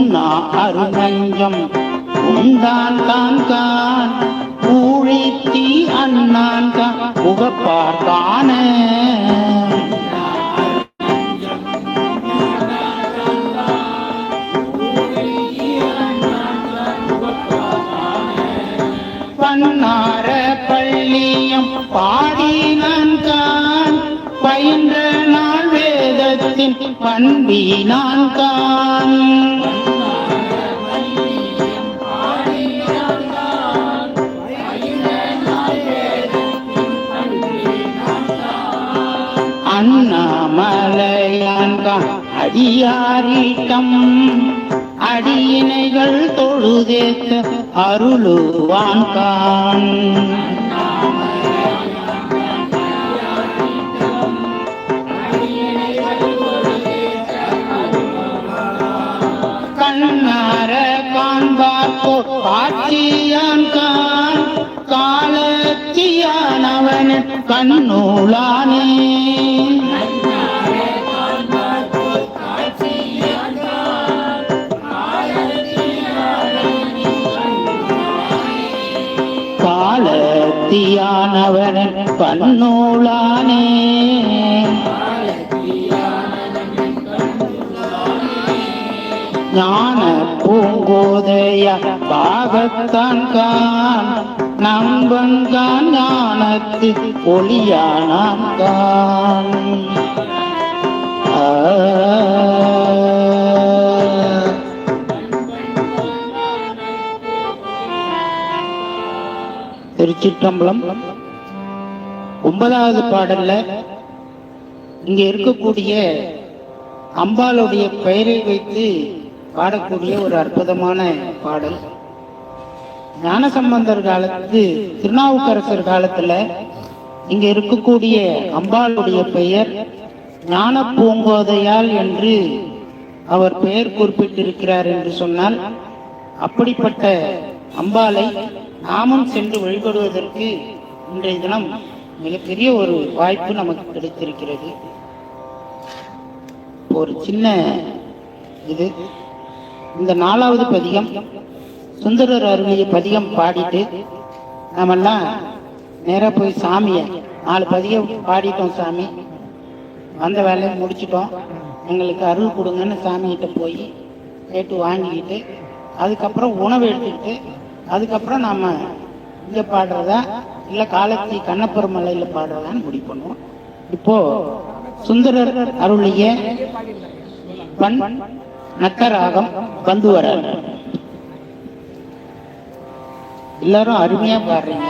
உண்ணா அருணஞ்சம் உண்டான் கான் ஊழித்தி அண்ணான் முகப்பார் காண பன்னார பள்ளியம் பாடினான் கான் பயின்ற நாள் வேதத்தின் பண்பினான் கான் அண்ணாமலையான் கான் அடியாரிட்டம் அடியினைகள் தொழுதேத்த அருளுவான் கான் கண்ணார காண்பார்க்கோ காட்சியான் கான் காலத்தியானவன் கண்ணூலானே காலத்தியானவன் கண்ணூலானே ஞான பூங்கோதைய பாகத்தான் கான் நம்பன் கான் ஞானத்து ஒளியானான் கான் திருச்சிற்றம்பலம். 9வது பாடல்ல இங்க இருக்கக்கூடிய அம்பாளுடைய பெயரை வைத்து பாடக்கூடிய ஒரு அற்புதமான பாடல். ஞானசம்பந்தர் காலத்து திருநாவுக்கரசர் காலத்துல இங்க இருக்கக்கூடிய அம்பாளுடைய பெயர் ஞான பூங்கோதையால் என்று அவர் பெயர் குறிப்பிட்டிருக்கிறார் என்று சொன்னால், அப்படிப்பட்ட அம்பாளை நாமும் சென்று வழிபடுவதற்கு இன்றைய தினம் மிகப்பெரிய ஒரு வாய்ப்பு நமக்கு கிடைத்திருக்கிறது. ஒரு சின்ன இது, இந்த 4வது பதிகம் சுந்தரர் அருளிய பதிகம் பாடிட்டு நாமெல்லாம் நேராக போய் சாமியை 4 பதிகம் பாடிட்டோம், சாமி அந்த வேலையை முடிச்சிட்டோம், எங்களுக்கு அருள் கொடுங்கன்னு சாமிகிட்ட போய் கேட்டு வாங்கிக்கிட்டு அதுக்கப்புறம் உணவு எடுத்துக்கிட்டு அதுக்கப்புறம் நாம் இங்கே பாடுறதா இல்லை காலத்தி கண்ணப்பர் மலையில் பாடுறதான்னு முடிவு பண்ணுவோம். இப்போ சுந்தரர் அருளிய பண் நக்கராகம் வந்து வர எல்லாரும் அருமையா பாடுறீங்க.